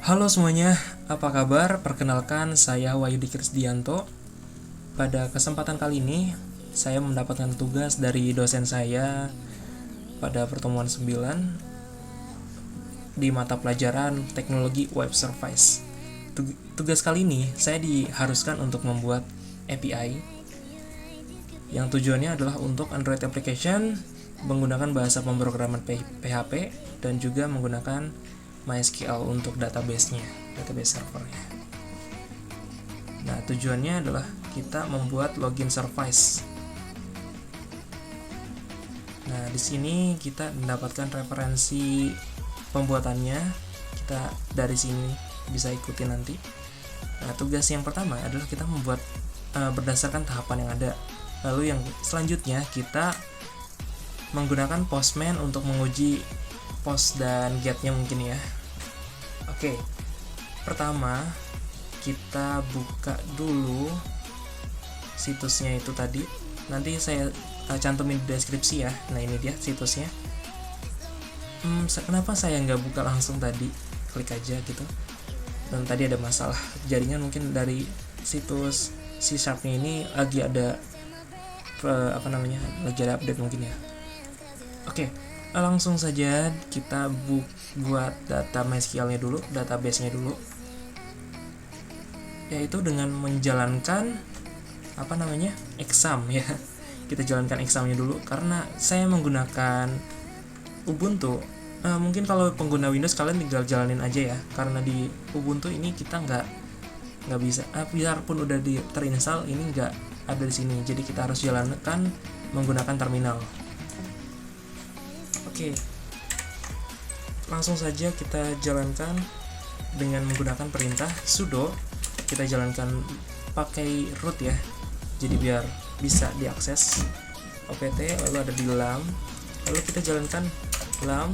Halo semuanya, apa kabar? Perkenalkan, saya Wahyudi Krisdianto. Pada kesempatan kali ini, saya mendapatkan tugas dari dosen saya pada pertemuan 9 di mata pelajaran Teknologi Web Service. Tugas kali ini, saya diharuskan untuk membuat API yang tujuannya adalah untuk Android application menggunakan bahasa pemrograman PHP dan juga menggunakan MySQL untuk database servernya. Nah, tujuannya adalah kita membuat login service. Nah, di sini kita mendapatkan referensi pembuatannya. Kita dari sini bisa ikuti nanti. Nah, tugas yang pertama adalah kita membuat berdasarkan tahapan yang ada. Lalu yang selanjutnya kita menggunakan Postman untuk menguji post dan get-nya mungkin ya. Oke, pertama kita buka dulu situsnya itu tadi. Nanti saya cantumin di deskripsi ya. Nah, ini dia situsnya. Kenapa saya nggak buka langsung tadi? Klik aja gitu. Dan tadi ada masalah jaringan, mungkin dari situs C# ini lagi ada lagi ada update mungkin ya. Oke, langsung saja kita buat data MySQL-nya dulu, database-nya dulu, yaitu dengan menjalankan exam ya. Kita jalankan examnya dulu karena saya menggunakan Ubuntu. Mungkin kalau pengguna Windows kalian tinggal jalanin aja ya, karena di Ubuntu ini kita nggak bisa, biarpun udah terinstall ini nggak ada di sini, jadi kita harus jalankan menggunakan terminal. Oke, langsung saja kita jalankan dengan menggunakan perintah sudo. Kita jalankan pakai root ya, jadi biar bisa diakses. opt lalu ada di lam, lalu kita jalankan lam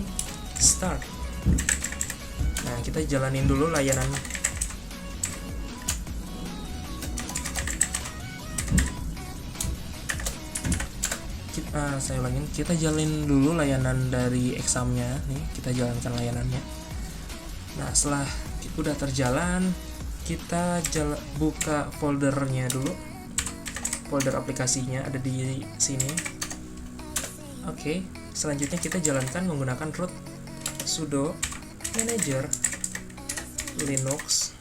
start. Nah, kita jalanin dulu layanan. Kita jalanin dulu layanan dari examnya nih, kita jalankan layanannya. Nah, setelah udah terjalan, kita buka foldernya dulu. Folder aplikasinya ada di sini. Oke, selanjutnya kita jalankan menggunakan root sudo manager linux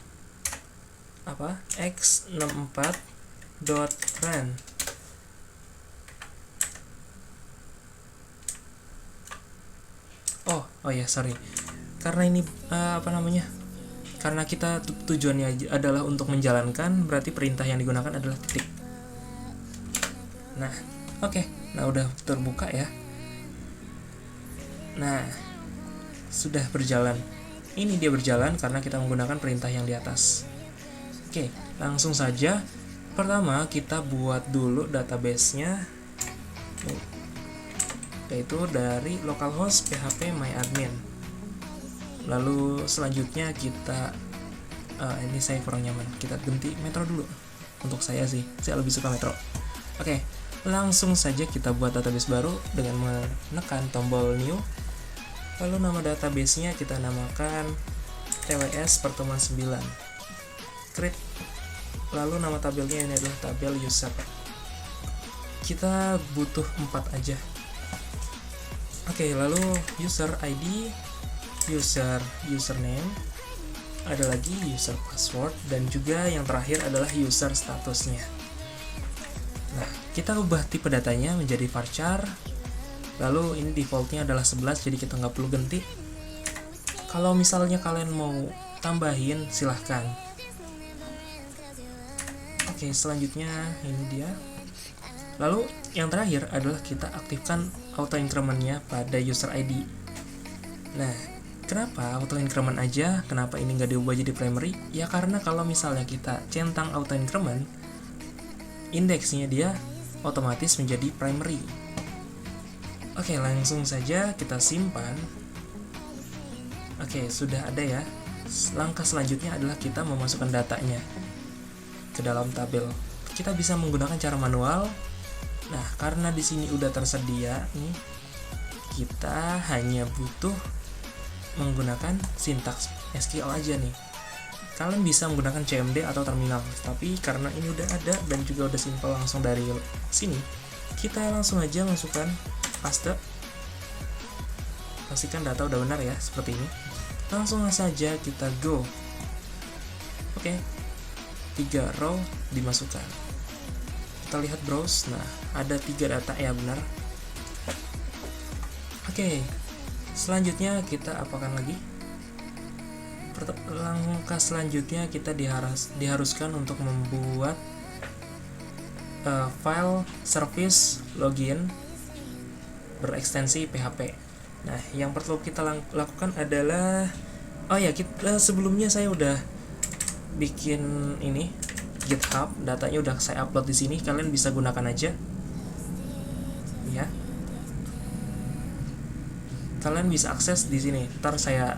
x64.run. Oh ya, sorry. Karena ini karena kita tujuannya adalah untuk menjalankan, berarti perintah yang digunakan adalah titik. Nah, oke. Nah, udah terbuka ya. Nah, sudah berjalan. Ini dia berjalan karena kita menggunakan perintah yang di atas. Oke, langsung saja. Pertama, kita buat dulu database-nya, yaitu dari localhost php myadmin. Lalu selanjutnya kita ini saya kurang nyaman, kita ganti Metro dulu. Untuk saya lebih suka Metro. Oke, langsung saja kita buat database baru dengan menekan tombol new. Lalu nama database-nya kita namakan TWS pertemuan 9 create. Lalu nama tabelnya ini adalah tabel user. Kita butuh 4 aja. Oke, lalu user ID, user username, ada lagi user password, dan juga yang terakhir adalah user statusnya. Nah, kita ubah tipe datanya menjadi varchar. Lalu ini defaultnya adalah 11, jadi kita nggak perlu ganti. Kalau misalnya kalian mau tambahin, silahkan. Oke, selanjutnya ini dia. Lalu yang terakhir adalah kita aktifkan auto increment-nya pada user ID. Nah, kenapa auto increment aja? Kenapa ini nggak diubah jadi primary? Ya karena kalau misalnya kita centang auto increment, indeksnya dia otomatis menjadi primary. Oke, langsung saja kita simpan. Oke, sudah ada ya. Langkah selanjutnya adalah kita memasukkan datanya ke dalam tabel. Kita bisa menggunakan cara manual. Nah, karena di sini udah tersedia nih, kita hanya butuh menggunakan sintaks SQL aja nih. Kalian bisa menggunakan CMD atau terminal, tapi karena ini udah ada dan juga udah simple langsung dari sini, kita langsung aja masukkan paste. Pastikan data udah benar ya, seperti ini. Langsung saja kita go. Oke, 3 row dimasukkan. Kita lihat browse, nah ada 3 data ya, benar. Oke, selanjutnya kita apakan lagi? Langkah selanjutnya kita diharuskan untuk membuat file service login berekstensi PHP. Nah, yang perlu kita lakukan adalah sebelumnya saya udah bikin ini GitHub, datanya udah saya upload di sini, kalian bisa gunakan aja. Ya. Kalian bisa akses di sini. Ntar saya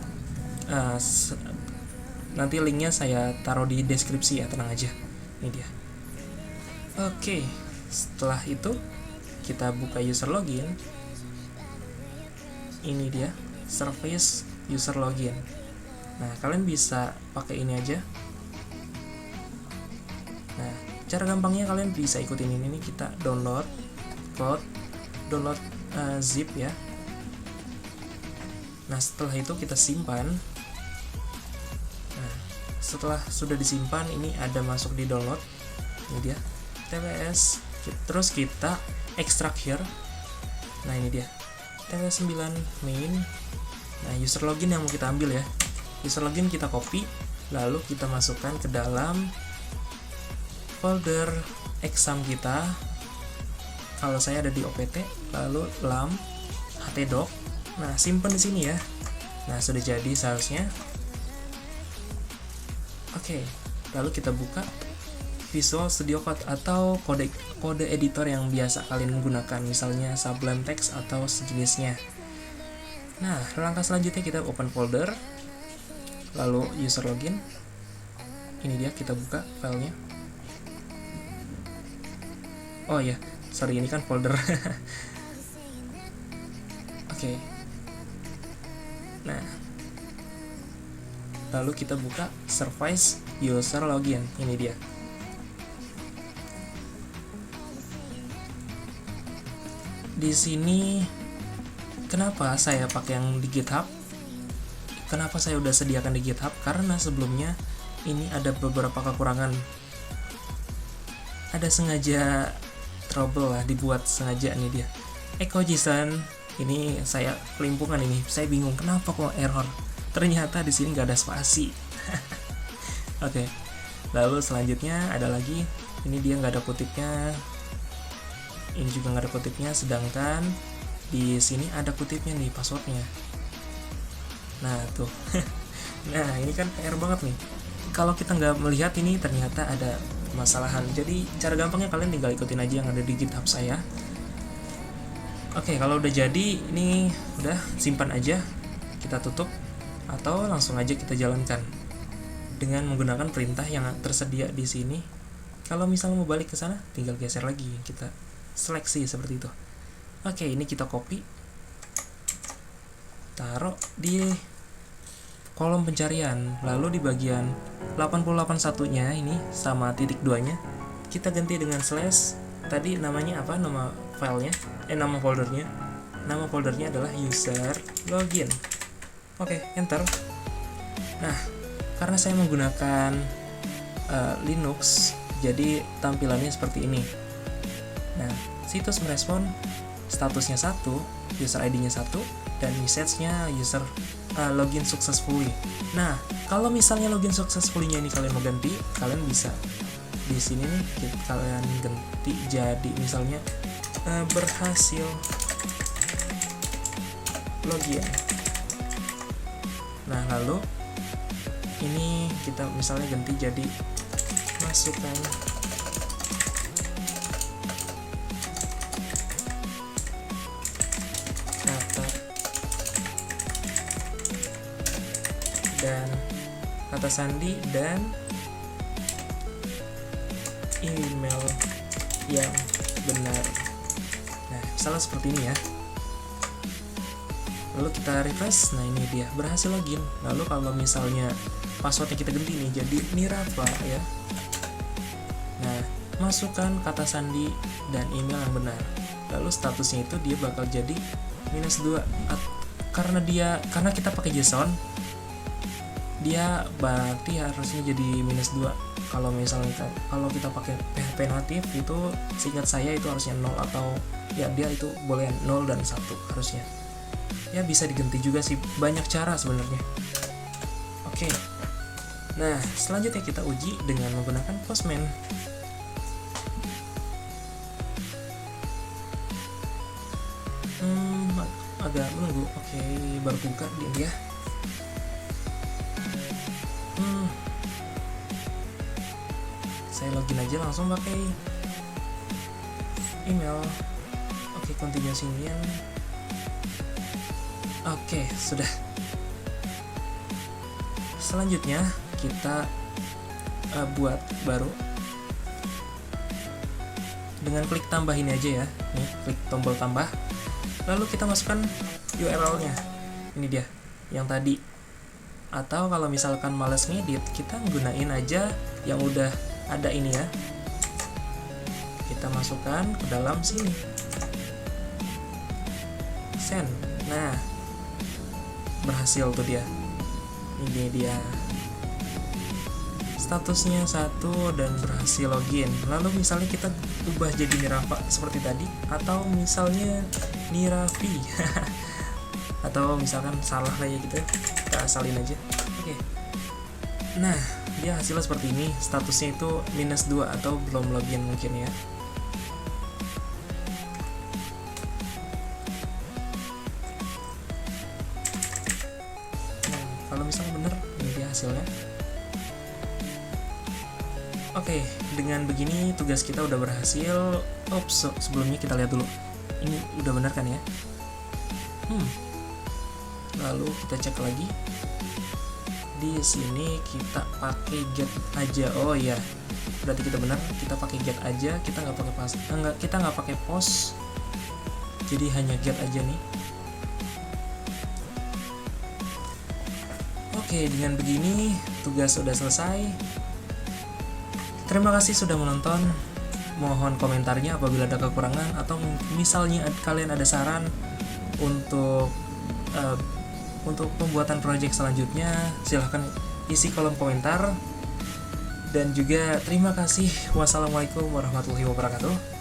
nanti linknya saya taruh di deskripsi ya, tenang aja. Ini dia. Oke, setelah itu kita buka user login. Ini dia, service user login. Nah, kalian bisa pakai ini aja. Nah, cara gampangnya kalian bisa ikutin ini nih, kita download code, download zip ya. Nah, setelah itu kita simpan. Nah, setelah sudah disimpan, ini ada masuk di download. Ini dia, TWS. Terus kita extract here. Nah, ini dia, TWS 9 main. Nah, user login yang mau kita ambil ya. User login kita copy, lalu kita masukkan ke dalam folder exam kita. Kalau saya ada di OPT, lalu lam htdoc. Nah, simpan di sini ya. Nah, sudah jadi seharusnya. Oke, lalu kita buka Visual Studio Code atau kode editor yang biasa kalian gunakan, misalnya Sublime Text atau sejenisnya. Nah, langkah selanjutnya kita open folder, lalu user login. Ini dia, kita buka filenya. Oh ya, sorry, ini kan folder. Oke. Nah, lalu kita buka service user login. Ini dia. Di sini kenapa saya pakai yang di GitHub? Kenapa saya udah sediakan di GitHub? Karena sebelumnya ini ada beberapa kekurangan. Ada sengaja trouble lah, dibuat sengaja nih dia. EcoJSON ini saya kelimpungan ini. Saya bingung kenapa kok error. Ternyata di sini nggak ada spasi. Oke. Lalu selanjutnya ada lagi. Ini dia nggak ada kutipnya. Ini juga nggak ada kutipnya, sedangkan di sini ada kutipnya nih, passwordnya. Nah tuh. Nah, ini kan PR banget nih. Kalau kita nggak melihat ini, ternyata ada permasalahan. Jadi cara gampangnya kalian tinggal ikutin aja yang ada di GitHub saya. Oke, kalau udah jadi, ini udah simpan aja. Kita tutup atau langsung aja kita jalankan dengan menggunakan perintah yang tersedia di sini. Kalau misalnya mau balik ke sana, tinggal geser lagi, kita seleksi seperti itu. Oke, ini kita copy, taruh di kolom pencarian, lalu di bagian 881-nya ini sama titik 2-nya kita ganti dengan slash. Tadi namanya apa, nama filenya, nama foldernya. Nama foldernya adalah user login. Oke, enter. Nah, karena saya menggunakan Linux, jadi tampilannya seperti ini. Nah, situs merespon statusnya 1, user ID-nya 1, dan message-nya user login successfully. Nah, kalau misalnya login successfully-nya ini kalian mau ganti, kalian bisa di sini nih kalian ganti jadi misalnya berhasil login. Nah, lalu ini kita misalnya ganti jadi masukkan dan kata sandi dan email yang benar. Nah, misalnya seperti ini ya. Lalu kita refresh, nah ini dia berhasil login. Lalu kalau misalnya passwordnya kita ganti nih jadi Nirafa ya, nah masukkan kata sandi dan email yang benar. Lalu statusnya itu dia bakal jadi -2 karena kita pakai JSON, dia berarti harusnya jadi -2. Kalau misalnya kalau kita pakai PHP native itu seingat saya itu harusnya 0 atau ya dia itu boleh 0 dan 1 harusnya. Ya bisa diganti juga sih, banyak cara sebenarnya. Oke. Nah, selanjutnya kita uji dengan menggunakan Postman. Agak menunggu. Oke, baru buka dia. Saya login aja langsung pakai email. Oke, continue sign-in. Oke, sudah. Selanjutnya kita buat baru dengan klik tambah ini aja ya. Nih, klik tombol tambah. Lalu kita masukkan URL-nya. Ini dia, yang tadi. Atau kalau misalkan males ngedit, kita gunain aja yang udah ada ini ya. Kita masukkan ke dalam sini. Send. Nah, berhasil tuh dia. Ini dia. Statusnya 1 dan berhasil login. Lalu misalnya kita ubah jadi Nirafa seperti tadi, atau misalnya Nirafi atau misalkan salah kayak gitu, kita asalin aja. Oke. Nah, dia hasilnya seperti ini. Statusnya itu -2 atau belum login mungkin ya. Kalau misalnya bener, ini dia hasilnya. Oke, dengan begini tugas kita udah berhasil. Sebelumnya kita lihat dulu. Ini udah benar kan ya? Lalu kita cek lagi. Di sini kita pakai get aja. Oh iya, berarti kita benar. Kita pakai get aja. Kita nggak pakai kita nggak pakai post. Jadi hanya get aja nih. Oke, dengan begini tugas sudah selesai. Terima kasih sudah menonton. Mohon komentarnya apabila ada kekurangan, atau misalnya kalian ada saran untuk pembuatan project selanjutnya, silahkan isi kolom komentar. Dan juga terima kasih. Wassalamualaikum warahmatullahi wabarakatuh.